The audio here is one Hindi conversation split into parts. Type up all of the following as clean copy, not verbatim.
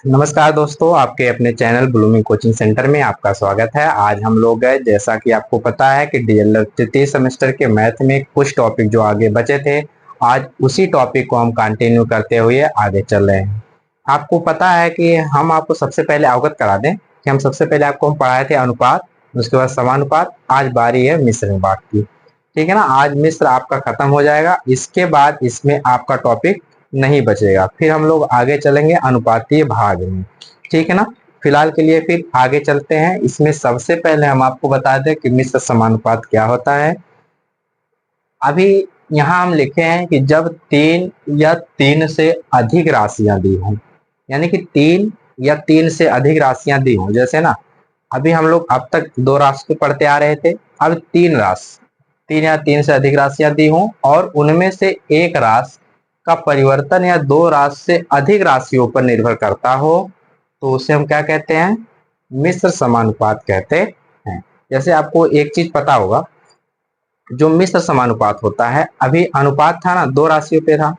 नमस्कार दोस्तों, आपके अपने चैनल ब्लूमिंग कोचिंग सेंटर में आपका स्वागत है। आज हम लोग गए, जैसा कि आपको पता है कि डीएलएड तृतीय सेमेस्टर के मैथ में कुछ टॉपिक जो आगे बचे थे, आज उसी टॉपिक को हम कंटिन्यू करते हुए आगे चल रहे हैं। आपको पता है कि हम आपको सबसे पहले अवगत करा दें कि हम सबसे पहले आपको हम पढ़ाए थे अनुपात, उसके बाद समानुपात। आज बारी है मिश्र अनुपात की। ठीक है ना। आज मिश्र आपका खत्म हो जाएगा, इसके बाद इसमें आपका टॉपिक नहीं बचेगा। फिर हम लोग आगे चलेंगे अनुपातीय भाग में। ठीक है ना। फिलहाल के लिए फिर आगे चलते हैं। इसमें सबसे पहले हम आपको बता दें कि मिश्र समानुपात क्या होता है। अभी यहाँ हम लिखे हैं कि जब तीन या तीन से अधिक राशियां दी हों, यानी कि तीन या तीन से अधिक राशियां दी हों। जैसे ना, अभी हम लोग अब तक दो राशि पढ़ते आ रहे थे, अब तीन या तीन से अधिक राशियां दी हों और उनमें से एक राशि का परिवर्तन या दो राशि से अधिक राशियों पर निर्भर करता हो, तो उसे हम क्या कहते हैं? मिश्र समानुपात कहते हैं। जैसे आपको एक चीज पता होगा, जो मिश्र समानुपात होता है, अभी अनुपात था ना, दो राशियों पे था,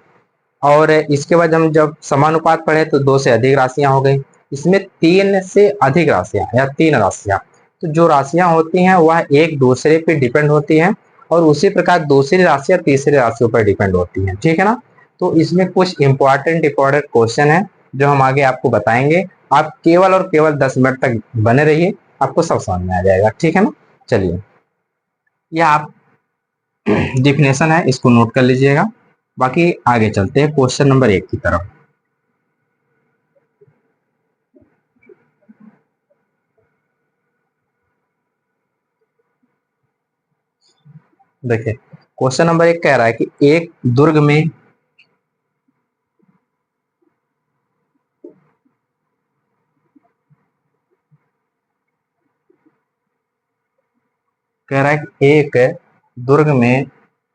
और इसके बाद हम जब समानुपात पढ़े तो दो से अधिक राशियां हो गई। इसमें तीन से अधिक राशियां या तीन राशियां, तो जो राशियां होती हैं वह एक दूसरे पे डिपेंड होती हैं, और उसी प्रकार दूसरी राशियां तीसरी राशियों पर डिपेंड होती हैं। ठीक है ना। तो इसमें कुछ इंपॉर्टेंट इंपॉर्टेंट क्वेश्चन है जो हम आगे आपको बताएंगे। आप केवल और केवल 10 मिनट तक बने रहिए, आपको सब समझ में आ जाएगा। ठीक है ना। चलिए, यह आप डिफिनेशन है, इसको नोट कर लीजिएगा। बाकी आगे चलते हैं क्वेश्चन नंबर 1 की तरफ। देखिए, क्वेश्चन नंबर 1 कह रहा है कि एक दुर्ग में कह रहा है कि एक दुर्ग में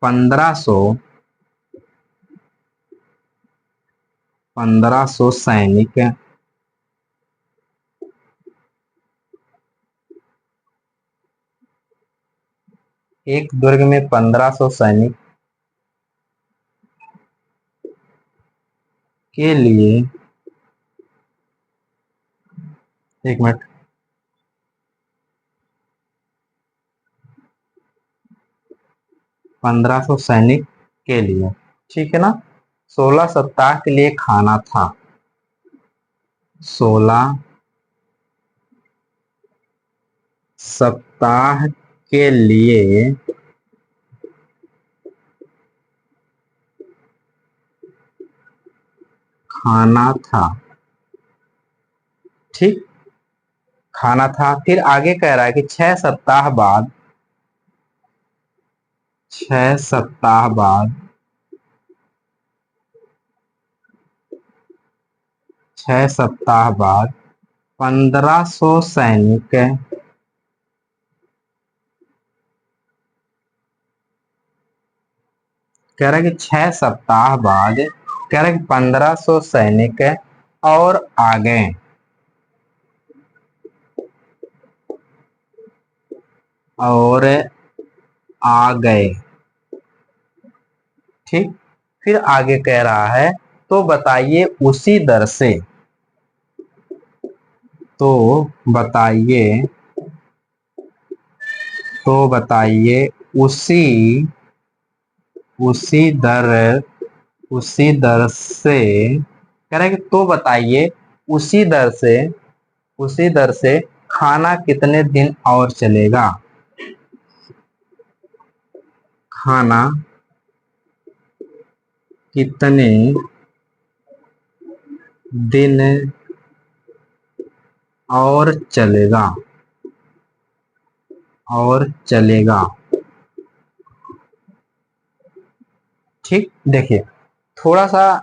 1500 सैनिक एक दुर्ग में 1500 सैनिक के लिए, एक मिनट, 1500 सैनिक के लिए, ठीक है ना, 16 सप्ताह के लिए खाना था। 16 सप्ताह के लिए खाना था। ठीक, खाना था। फिर आगे कह रहा है कि 6 सप्ताह बाद 6 सप्ताह बाद 1500 सैनिक, कह रहा है कि 6 सप्ताह बाद कह रहा है कि 1500 सैनिक और आ गए, और आ गए। ठीक, फिर आगे कह रहा है तो बताइए उसी दर से, तो बताइए तो बताइए उसी उसी दर उसी दर से, कह रहा है कि तो बताइए उसी दर से खाना कितने दिन और चलेगा। खाना कितने दिन और चलेगा और चलेगा। ठीक, देखिए, थोड़ा सा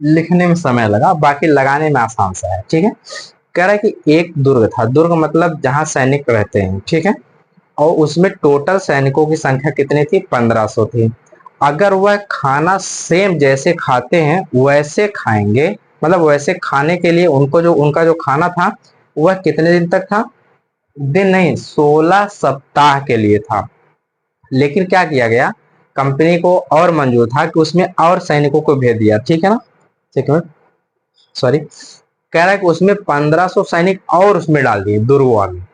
लिखने में समय लगा, बाकी लगाने में आसान सा है। ठीक है। कह रहा है कि एक दुर्ग था, दुर्ग मतलब जहां सैनिक रहते हैं। ठीक है। और उसमें टोटल सैनिकों की संख्या कितनी थी? 1500 थी। अगर वह खाना सेम जैसे खाते हैं वैसे खाएंगे, मतलब वैसे खाने के लिए उनको जो उनका जो खाना था वह कितने दिन तक था? दिन नहीं, 16 सप्ताह के लिए था। लेकिन क्या किया गया, कंपनी को और मंजूर था कि उसमें और सैनिकों को भेज दिया। ठीक है ना। एक मिनट, सॉरी, कह रहा है कि उसमें 1500 सैनिक और उसमें डाल दिए दुर्गवा में।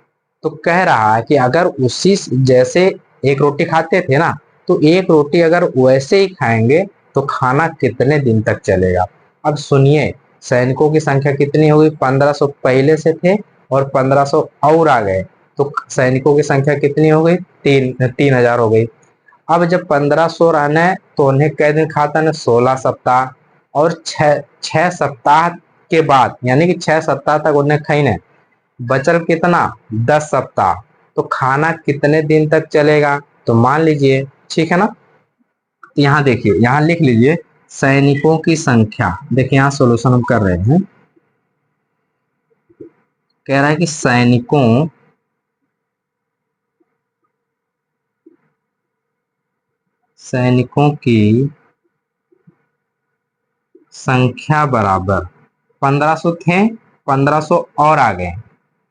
तो कह रहा है कि अगर उसी जैसे एक रोटी खाते थे ना, तो एक रोटी अगर वैसे ही खाएंगे तो खाना कितने दिन तक चलेगा। अब सुनिए, सैनिकों की संख्या कितनी होगी, 1500 पहले से थे और 1500 और आ गए, तो सैनिकों की संख्या कितनी हो गई, 3000 हो गई। अब जब 1500 रहना है तो उन्हें कै दिन खाता है, 16 सप्ताह। और छह सप्ताह के बाद, यानी कि 6 सप्ताह तक उन्हें खाई, बचल कितना, 10 सप्ताह। तो खाना कितने दिन तक चलेगा, तो मान लीजिए, ठीक है ना। तो यहाँ देखिए, यहाँ लिख लीजिए सैनिकों की संख्या। देखिए यहाँ सोल्यूशन हम कर रहे हैं। कह रहा है कि सैनिकों की संख्या बराबर 1500 थे, 1500 और आ गए,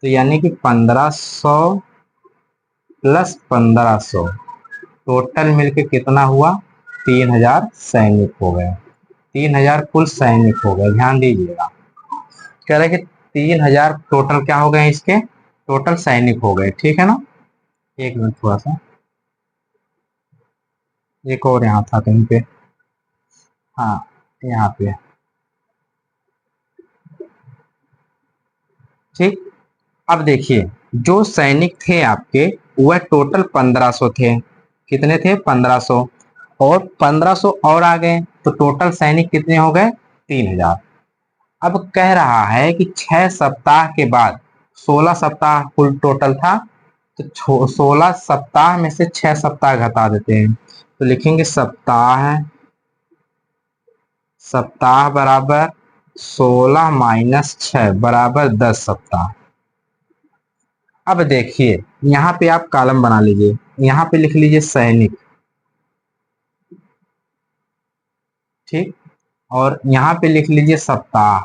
तो यानी कि 1500 प्लस 1500 टोटल मिलके कितना हुआ, 3000 सैनिक हो गए। 3000 कुल सैनिक हो गए, ध्यान दीजिएगा। कह रहे कि 3000 टोटल क्या हो गए, इसके टोटल सैनिक हो गए, ठीक है ना। एक मिनट, थोड़ा सा एक और यहाँ था कहीं पे, हाँ यहाँ पे, ठीक। अब देखिए, जो सैनिक थे आपके, वह टोटल 1500 थे। कितने थे, 1500। और 1500 और आ गए, तो टोटल सैनिक कितने हो गए, 3000। अब कह रहा है कि 6 सप्ताह के बाद, 16 सप्ताह कुल टोटल था, तो 16 सप्ताह में से 6 सप्ताह घटा देते हैं, तो लिखेंगे सप्ताह, सप्ताह बराबर 16 - 6 बराबर 10 सप्ताह। अब देखिए, यहाँ पे आप कॉलम बना लीजिए, यहाँ पे लिख लीजिए सैनिक, ठीक। और यहाँ पे लिख लीजिए सप्ताह।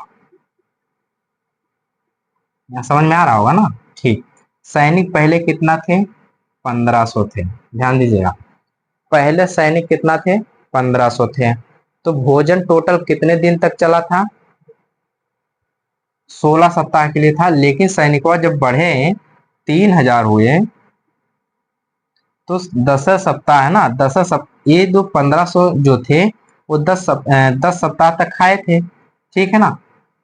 यहाँ समझ में आ रहा होगा ना, ठीक। सैनिक पहले कितना थे, 1500 थे, ध्यान दीजिएगा। पहले सैनिक कितना थे, 1500 थे। तो भोजन टोटल कितने दिन तक चला था, 16 सप्ताह के लिए था। लेकिन सैनिकों जब बढ़े, 3000 हुए, तो 10 सप्ताह है ना, 10 सप्ताह, ये जो 1500 जो थे, वो 10 सप्ताह तक खाए थे, ठीक है ना।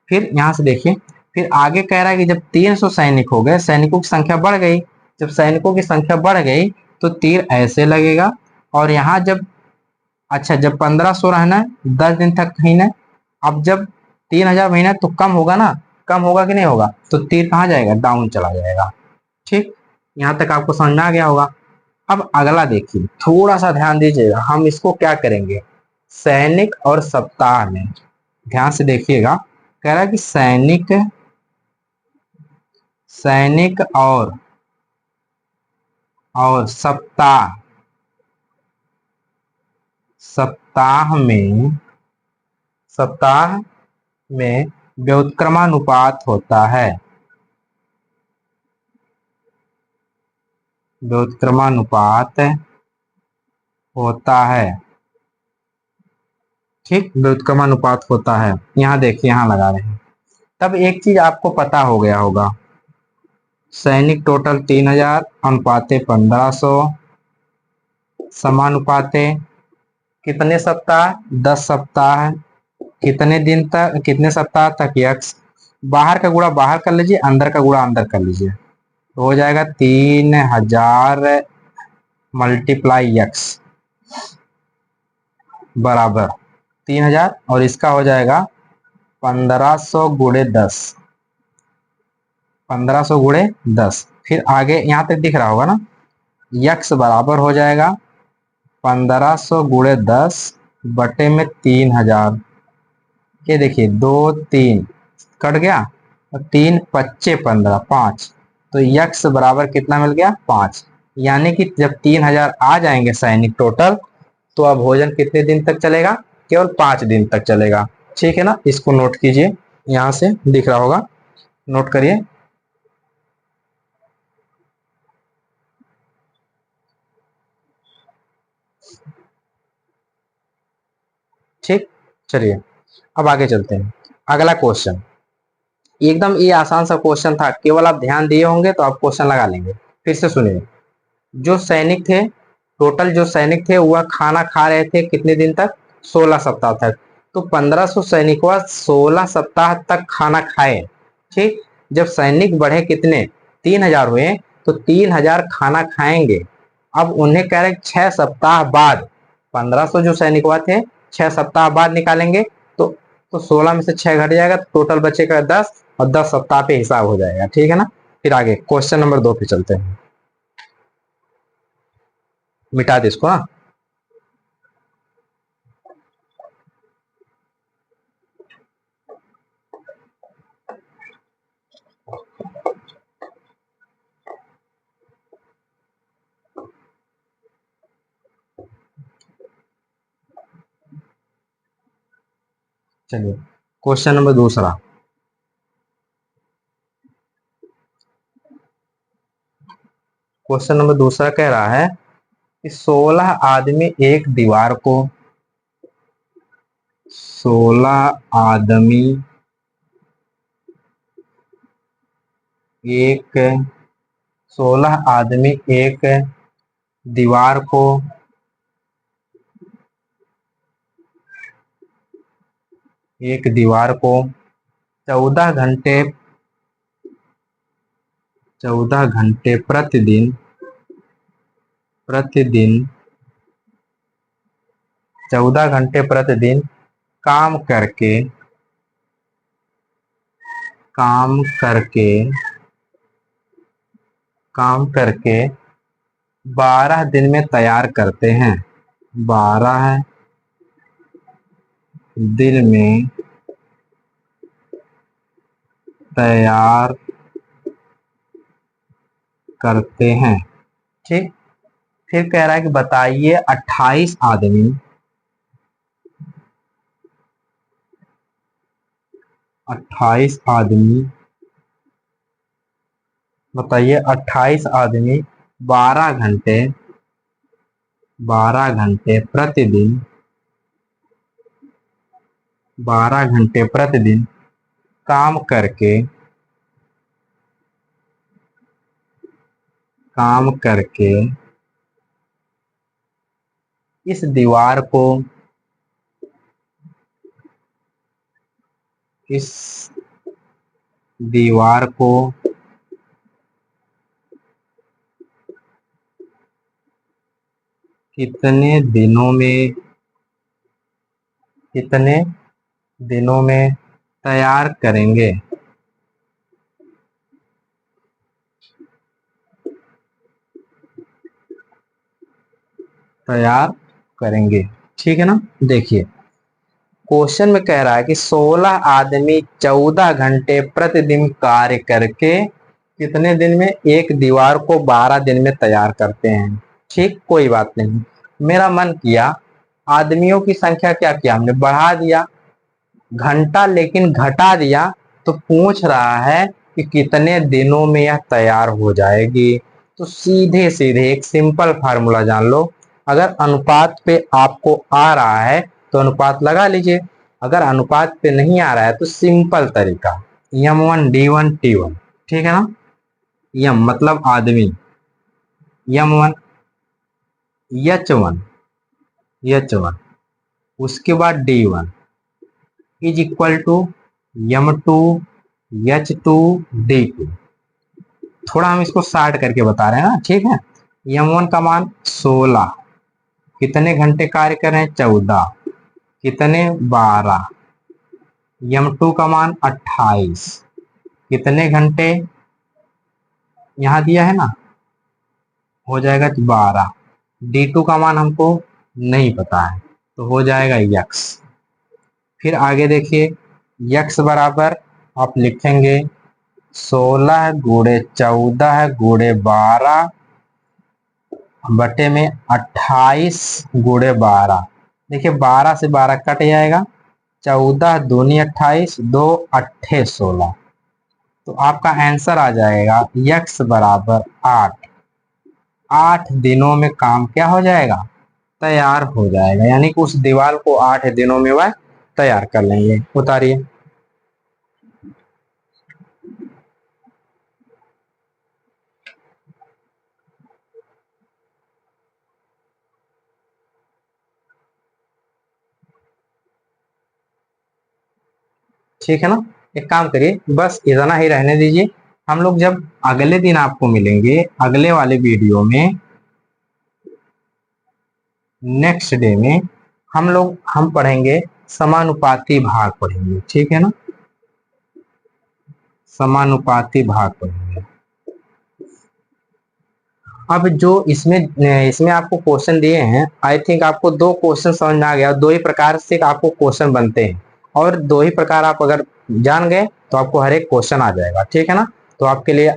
फिर यहाँ से देखिए, फिर आगे कह रहा है कि जब 300 सैनिक हो गए, सैनिकों की संख्या बढ़ गई। जब सैनिकों की संख्या बढ़ गई, तो तीर ऐसे लगेगा। और यहाँ जब, अच्छा, जब 1500 रहना है, 10 दिन तक खाना है। अब जब 3000 महीना, तो कम होगा ना, कम होगा कि नहीं होगा, तो तीर कहाँ जाएगा, डाउन चला जाएगा, ठीक। यहाँ तक आपको समझ में आ गया होगा। अब अगला देखिए, थोड़ा सा ध्यान दीजिएगा, हम इसको क्या करेंगे, सैनिक और सप्ताह में। ध्यान से देखिएगा, कह रहा है कि सैनिक, सैनिक और सप्ताह, सप्ताह में, सप्ताह में व्युत्क्रमानुपात होता है, व्युत्क्रमानुपात होता है, ठीक। व्युत्क्रमानुपात होता है, यहाँ देखिए, यहाँ लगा रहे हैं। तब एक चीज आपको पता हो गया होगा, सैनिक टोटल 3000, अनुपाते 1500, समानुपाते कितने सप्ताह, 10 सप्ताह। कितने दिन तक, कितने सप्ताह तक, यक्स, बाहर का गुणा बाहर कर लीजिए, अंदर का गुणा अंदर कर लीजिए, तो हो जाएगा 3000 मल्टीप्लाई यक्स बराबर 3000, और इसका हो जाएगा 1500 × 10, 1500 × 10। फिर आगे यहाँ तक दिख रहा होगा ना, यक्स बराबर हो जाएगा 1500 × 10 बटे में 3000। ये देखिए, 2 3 कट गया, और 3 × 5 = 15, 5। तो यक्स बराबर कितना मिल गया, 5। यानी कि जब 3000 आ जाएंगे सैनिक टोटल, तो अब भोजन कितने दिन तक चलेगा, केवल 5 दिन तक चलेगा, ठीक है ना। इसको नोट कीजिए, यहाँ से दिख रहा होगा, नोट करिए। ठीक, चलिए अब आगे चलते हैं। अगला क्वेश्चन, एकदम ये आसान सा क्वेश्चन था, केवल आप ध्यान दिए होंगे तो आप क्वेश्चन लगा लेंगे। फिर से सुनिए, जो सैनिक थे, टोटल जो सैनिक थे वह खाना खा रहे थे कितने दिन तक? 16 सप्ताह तक। तो 1500 सैनिकों 16 सप्ताह तक खाना खाए। ठीक, जब सैनिक बढ़े कितने? 3000 हुए, तो 3000 खाना खाएंगे। अब उन्हें कह रहे 6 सप्ताह बाद, 1500 जो सैनिक थे 6 सप्ताह बाद निकालेंगे, तो 16 में से 6 घट जाएगा, तो टोटल बचेगा 10, और 10 सप्ताह पे हिसाब हो जाएगा। ठीक है ना। फिर आगे क्वेश्चन नंबर 2 पे चलते हैं। मिटा दे इसको। हाँ, चलिए क्वेश्चन नंबर दूसरा। क्वेश्चन नंबर दूसरा कह रहा है कि 16 आदमी एक दीवार को, 16 आदमी एक 16 आदमी एक दीवार को, एक दीवार को 14 घंटे, 14 घंटे प्रतिदिन, प्रतिदिन 14 घंटे प्रतिदिन काम करके, काम करके, काम करके 12 दिन में तैयार करते हैं। 12 दिन में तैयार करते हैं। ठीक, फिर कह रहा है कि बताइए 28 आदमी, 28 आदमी, बताइए 28 आदमी 12 घंटे, 12 घंटे प्रतिदिन, 12 घंटे प्रतिदिन काम करके, काम करके इस दीवार को, इस दीवार को कितने दिनों में, कितने दिनों में तैयार करेंगे? तैयार करेंगे। ठीक है ना। देखिए क्वेश्चन में कह रहा है कि 16 आदमी 14 घंटे प्रतिदिन कार्य करके कितने दिन में एक दीवार को 12 दिन में तैयार करते हैं। ठीक, कोई बात नहीं। मेरा मन किया आदमियों की संख्या क्या किया हमने, बढ़ा दिया, घंटा लेकिन घटा दिया, तो पूछ रहा है कि कितने दिनों में यह तैयार हो जाएगी। तो सीधे सीधे एक सिंपल फार्मूला जान लो, अगर अनुपात पे आपको आ रहा है तो अनुपात लगा लीजिए, अगर अनुपात पे नहीं आ रहा है तो सिंपल तरीका, M1 D1 T1। ठीक है ना। यम मतलब आदमी, M1 H1, H1, उसके बाद D1 is equal to M2 H2 D2। थोड़ा हम इसको शार्ट करके बता रहे हैं ना। ठीक है, M1 का मान 16, कितने घंटे कार्य कर रहे हैं? 14, कितने? 12। M2 का मान 28, कितने घंटे? यहाँ दिया है ना, हो जाएगा 12। D2 का मान हमको नहीं पता है, तो हो जाएगा X। फिर आगे देखिए, X बराबर आप लिखेंगे 16 गुणे 14 गुणे 12 बटे में 28 गुणे 12। देखिए 12 से 12 कट जाएगा, 14 दूनी 28, 2 अट्ठे 16। तो आपका आंसर आ जाएगा X बराबर 8। 8 दिनों में काम क्या हो जाएगा? तैयार हो जाएगा, यानी कि उस दीवार को 8 दिनों में वह तैयार कर लेंगे। उतारिए। ठीक है ना। एक काम करिए, बस इतना ही रहने दीजिए। हम लोग जब अगले दिन आपको मिलेंगे अगले वाले वीडियो में, नेक्स्ट डे में, हम पढ़ेंगे समानुपाती भाग पढ़ेंगे, ठीक है ना। समानुपाती भाग पढ़ेंगे। अब जो इसमें इसमें आपको क्वेश्चन दिए हैं, आई थिंक आपको दो क्वेश्चन समझ में आ गया। दो ही प्रकार से आपको क्वेश्चन बनते हैं, और दो ही प्रकार आप अगर जान गए तो आपको हर एक क्वेश्चन आ जाएगा, ठीक है ना। तो आपके लिए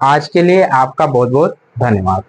आज के लिए आपका बहुत बहुत धन्यवाद।